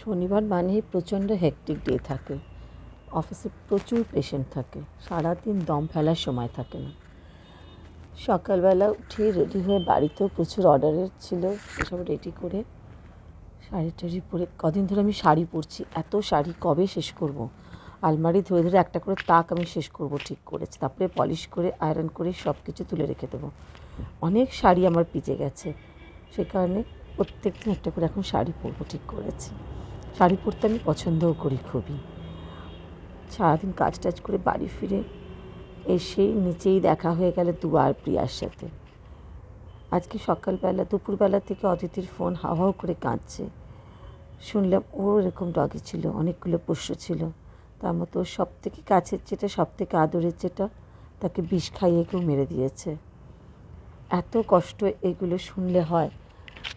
শনিবার মানেই প্রচণ্ড হেক্টিক ডে থাকে। অফিসে প্রচুর পেশেন্ট থাকে, সারাদিন দম ফেলার সময় থাকে না। সকালবেলা উঠে রেডি হয়ে বাড়িতেও প্রচুর অর্ডারের ছিল, সেসব রেডি করে শাড়ি টাড়ি পরে কদিন ধরে আমি শাড়ি পরছি। এত শাড়ি কবে শেষ করব। আলমারি ধরে ধরে একটা করে তাক আমি শেষ করব ঠিক করেছি, তারপরে পলিশ করে আয়রন করে সব কিছু তুলে রেখে দেবো। অনেক শাড়ি আমার পিচে গেছে, সে কারণে প্রত্যেক দিন একটা করে এখন শাড়ি পরবো ঠিক করেছি। শাড়ি পরতে আমি পছন্দও করি খুবই। সারাদিন কাজ টাজ করে বাড়ি ফিরে এসেই নিচেই দেখা হয়ে গেল দুয়ার প্রিয়ার সাথে। আজকে সকালবেলা দুপুরবেলা থেকে অদিতির ফোন হাও হাও করে কাঁদছে। শুনলাম ওর এরকম ডগি ছিল, অনেকগুলো পোষ্য ছিল, তার মতো ওর সব থেকে কাছের যেটা, সব থেকে আদরের যেটা, তাকে বিষ খাইয়ে কেউ মেরে দিয়েছে। এত কষ্ট এগুলো শুনলে হয়।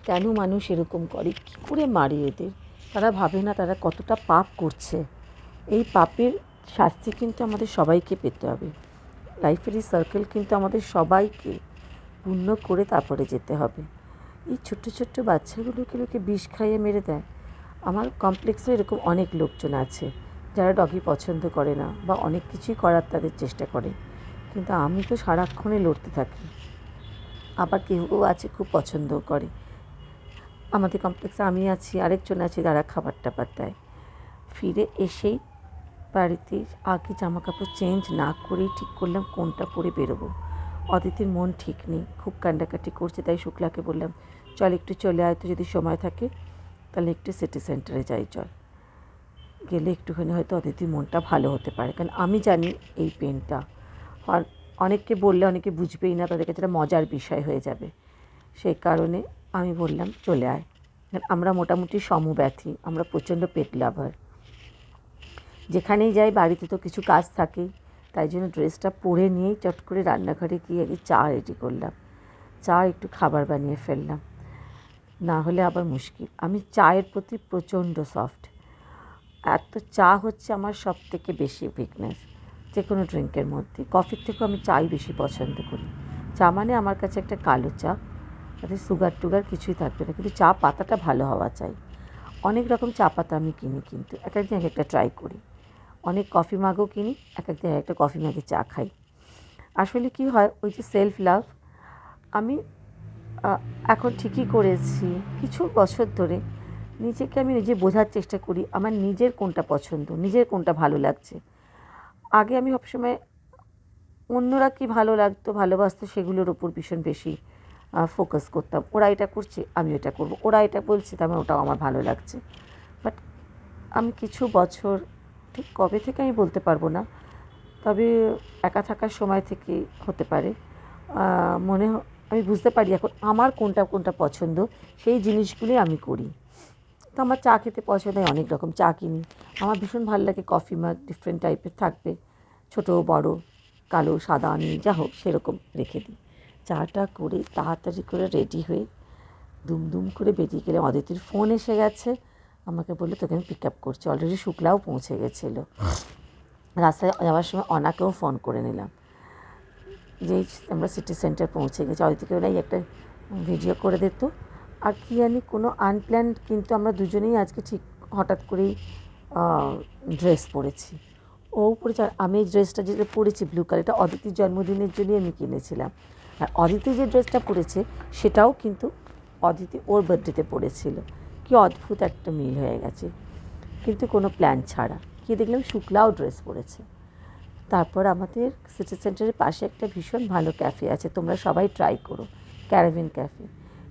কেন মানুষ এরকম করে, কী করে মারে এদের? তারা ভাবে না তারা কতটা পাপ করছে। এই পাপের শাস্তি কিন্তু আমাদের সবাইকে পেতে হবে। লাইফের এই সার্কেল কিন্তু আমাদের সবাইকে পূর্ণ করে তারপরে যেতে হবে। এই ছোট্ট ছোট্ট বাচ্চাগুলোকে লোকে বিষ খাইয়ে মেরে দেয়। আমার কমপ্লেক্সে এরকম অনেক লোকজন আছে যারা ডগি পছন্দ করে না বা অনেক কিছুই করার তাদের চেষ্টা করে, কিন্তু আমি তো সারাক্ষণে লড়তে থাকি। আবার কেউ আছে খুব পছন্দও করে। আমাদের কমপ্লেক্সে আমি আছি, আরেকজন আছে যারা খাবার টাবার দেয়। ফিরে এসেই বাড়িতে আগে জামা কাপড় চেঞ্জ না করেই ঠিক করলাম কোনটা পরে বেরোবো। অদিতির মন ঠিক নেই, খুব কান্ডাকাটি করছে, তাই শুক্লাকে বললাম চল একটু চলে আয়, তো যদি সময় থাকে তাহলে একটু সিটি সেন্টারে যাই, চল। গেলে একটুখানি হয়তো অদিতির মনটা ভালো হতে পারে, কারণ আমি জানি এই পেনটা অনেককে বললে অনেকে বুঝবেই না, তাদের কাছে একটা মজার বিষয় হয়ে যাবে। সেই কারণে আমি বললাম চলে আয়। আমরা মোটামুটি সমব্যথী, আমরা প্রচণ্ড পেট লাভার। যেখানেই যাই বাড়িতে তো কিছু কাজ থাকেই, তাই জন্য ড্রেসটা পরে নিয়েই চট করে রান্নাঘরে গিয়ে আগে চা রেডি করলাম। চা একটু খাবার বানিয়ে ফেললাম, না হলে আবার মুশকিল। আমি চায়ের প্রতি প্রচণ্ড সফট। এত চা হচ্ছে আমার সব থেকে বেশি উইকনেস যে কোনো ড্রিঙ্কের মধ্যে। কফির থেকেও আমি চাই বেশি পছন্দ করি। চা মানে আমার কাছে একটা কালো চা, তাতে সুগার টুগার কিছুই থাকবে না, কিন্তু চা পাতাটা ভালো হওয়া চাই। অনেক রকম চা পাতা আমি কিনি, কিন্তু এক একদিন এক একটা ট্রাই করি। অনেক কফি মাগও কিনি, এক একদিন একটা কফি মাগে চা খাই। আসলে কি হয়, ওই যে সেলফ লাভ, আমি এখন ঠিকই করেছি কিছু বছর ধরে নিজেকে আমি নিজে বোঝার চেষ্টা করি আমার নিজের কোনটা পছন্দ, নিজের কোনটা ভালো লাগছে। আগে আমি সবসময় অন্যরা কি ভালো লাগতো ভালোবাসতো সেগুলোর ওপর ভীষণ বেশি ফোকাস করতাম। ওরা এটা করছে আমি এটা করব, ওরা এটা বলছে তার মানে ওটাও আমার ভালো লাগছে। বাট আমি কিছু বছর, ঠিক কবে থেকে আমি বলতে পারবো না, তবে একা থাকার সময় থেকে হতে পারে, আমি বুঝতে পারি এখন আমার কোনটা কোনটা পছন্দ, সেই জিনিসগুলি আমি করি। তো আমার চা খেতে পছন্দ হয়, অনেক রকম চা কিনি। আমার ভীষণ ভালো লাগে কফি মাগ ডিফারেন্ট টাইপের থাকবে, ছোটো বড়ো, কালো সাদা নীল যা হোক সেরকম রেখে দিই। চাটা করে তাড়াতাড়ি করে রেডি হয়ে দুম করে বেরিয়ে গেলে অদিতির ফোন এসে গেছে। আমাকে বললো তোকে আমি পিক আপ করছি। অলরেডি শুক্লাও পৌঁছে গেছিলো। রাস্তায় যাওয়ার সময় অনাকেও ফোন করে নিলাম, যেই আমরা সিটি সেন্টার পৌঁছে গেছি। অদিতিকে ওরাই একটা ভিডিও করে দিত। আর কি জানি কোনো আনপ্ল্যান্ড, কিন্তু আমরা দুজনেই আজকে ঠিক হঠাৎ করেই ড্রেস পরেছি। ও পরেছে আর আমি এই ড্রেসটা যেটা পরেছি ব্লু কালার, এটা অদিতির জন্মদিনের জন্যই আমি কিনেছিলাম। আর অদিতি যে ড্রেসটা পরেছে সেটাও কিন্তু অদিতি ওর বার্থডেতে পরেছিল। কি অদ্ভুত একটা মিল হয়ে গেছে, কিন্তু কোনো প্ল্যান ছাড়া। গিয়ে দেখলাম শুক্লাও ড্রেস পরেছে। তারপর আমাদের সিটি সেন্টারের পাশে একটা ভীষণ ভালো ক্যাফে আছে, তোমরা সবাই ট্রাই করো, ক্যারাভিন ক্যাফে।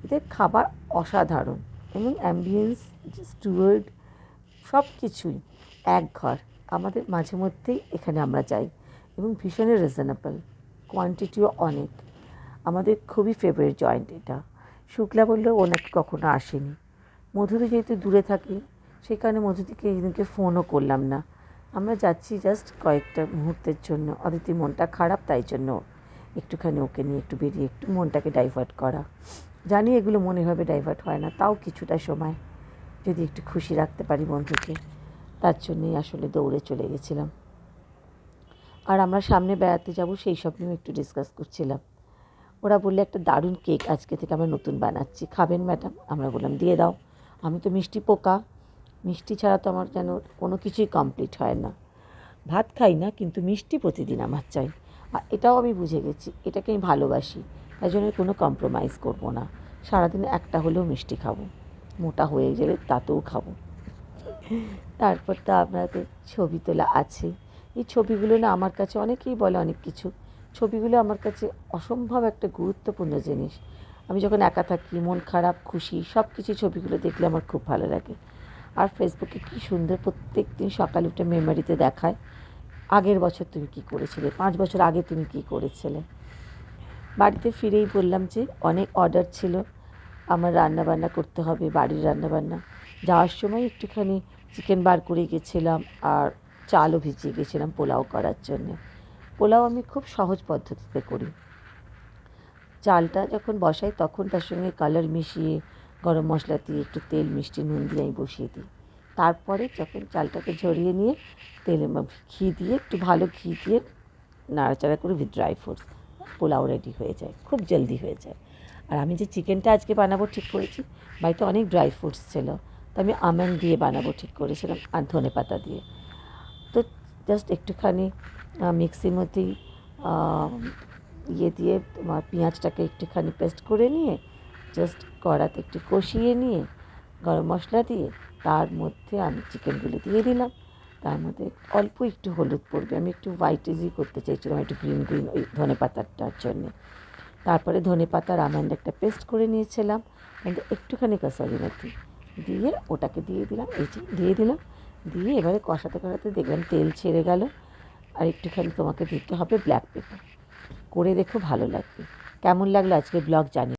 এদের খাবার অসাধারণ এবং অ্যাম্বিয়েন্স, স্টুয়ার্ড, সব কিছুই এক ঘর। আমাদের মাঝে মধ্যেই এখানে আমরা যাই এবং ভীষণই রিজনেবল, কোয়ান্টিটিও অনেক। আমাদের খুবই ফেভারিট জয়েন্ট এটা। শুক্লা বললো ও নাকি কখনো আসেনি। মধুদি যেহেতু দূরে থাকি সেই কারণে মধুদিকে এইদিনকে ফোনও করলাম না। আমরা যাচ্ছি জাস্ট কয়েকটা মুহূর্তের জন্য, অদিতির মনটা খারাপ তাই জন্য একটুখানি ওকে নিয়ে একটু বেরিয়ে একটু মনটাকে ডাইভার্ট করা। জানি এগুলো মনেভাবে ডাইভার্ট হয় না, তাও কিছুটা সময় যদি একটু খুশি রাখতে পারি বন্ধুকে, তার জন্যই আসলে দৌড়ে চলে গেছিলাম। আর আমরা সামনে বেড়াতে যাব সেই সব নিয়েও একটু ডিসকাস করছিলাম। ওরা বললে একটা দারুণ কেক আজকে থেকে আমরা নতুন বানাচ্ছি, খাবেন ম্যাডাম? আমরা বললাম দিয়ে দাও। আমি তো মিষ্টি পোকা, মিষ্টি ছাড়া তো আমার যেন কোনো কিছুই কমপ্লিট হয় না। ভাত খাই না, কিন্তু মিষ্টি প্রতিদিন আমার চাই। আর এটাও আমি বুঝে গেছি, এটাকে আমি ভালোবাসি, তাই জন্য কোনো কম্প্রোমাইজ করবো না। সারাদিনে একটা হলেও মিষ্টি খাবো, মোটা হয়ে গেলে তাতেও খাবো। তারপর তো আপনাদের ছবি তোলা আছে। এই ছবিগুলো না আমার কাছে, অনেকেই বলে অনেক কিছু, ছবিগুলো আমার কাছে অসম্ভব একটা গুরুত্বপূর্ণ জিনিস। আমি যখন একা থাকি, মন খারাপ, খুশি, সব কিছু ছবিগুলো দেখলে আমার খুব ভালো লাগে। আর ফেসবুকে কী সুন্দর প্রত্যেক দিন সকালে উঠে মেমোরিতে দেখায় আগের বছর তুমি কী করেছিলে, 5 বছর আগে তুমি কী করেছিলে। বাড়িতে ফিরেই বললাম যে অনেক অর্ডার ছিল, আমার রান্নাবান্না করতে হবে, বাড়ির রান্নাবান্না। যাওয়ার সময় একটুখানি চিকেন বার করে গেছিলাম, আর চালও ভিজিয়ে গেছিলাম পোলাও করার জন্যে। পোলাও আমি খুব সহজ পদ্ধতিতে করি। চালটা যখন বসাই তখন তার সঙ্গে কালার মিশিয়ে, গরম মশলা দিয়ে, একটু তেল, মিষ্টি, নুন দিয়ে আমি বসিয়ে দিই। তারপরে যখন চালটাকে ঝরিয়ে নিয়ে তেলে ঘি দিয়ে, একটু ভালো ঘি দিয়ে নাড়াচাড়া করে with dry fruits, pulao ready হয়ে যায়, খুব জলদি হয়ে যায়। আর আমি যে চিকেনটা আজকে বানাবো ঠিক করেছি, বাড়িতে অনেক ড্রাই ফ্রুটস ছিল, তো আমি আমন্ড দিয়ে বানাবো ঠিক করেছিলাম, আর ধনেপাতা দিয়ে। তো জাস্ট একটুখানি মিক্সির মধ্যেই ইয়ে দিয়ে তোমার পেঁয়াজটাকে একটুখানি পেস্ট করে নিয়ে, জাস্ট কড়াতে একটু কষিয়ে নিয়ে, গরম মশলা দিয়ে তার মধ্যে আমি চিকেনগুলো দিয়ে দিলাম। তার মধ্যে অল্প একটু হলুদ পড়বে, আমি একটু হোয়াইটেজই করতে চাইছিলাম, একটু গ্রিন গ্রিন ওই ধনেপাতাটার জন্যে। তারপরে ধনেপাতার আমন্ড একটা পেস্ট করে নিয়েছিলাম, কিন্তু একটুখানি কাসুরি মেথি দিয়ে ওটাকে দিয়ে দিলাম, এই যে দিয়ে দিলাম। দিয়ে এবারে কষাতে কষাতে দেখলাম তেল ছেড়ে গেল, আর একটুখানি তোমাকে দিতে হবে ব্ল্যাক পেপার। করে দেখো, ভালো লাগবে। কেমন লাগলো আজকের ব্লগ জানি।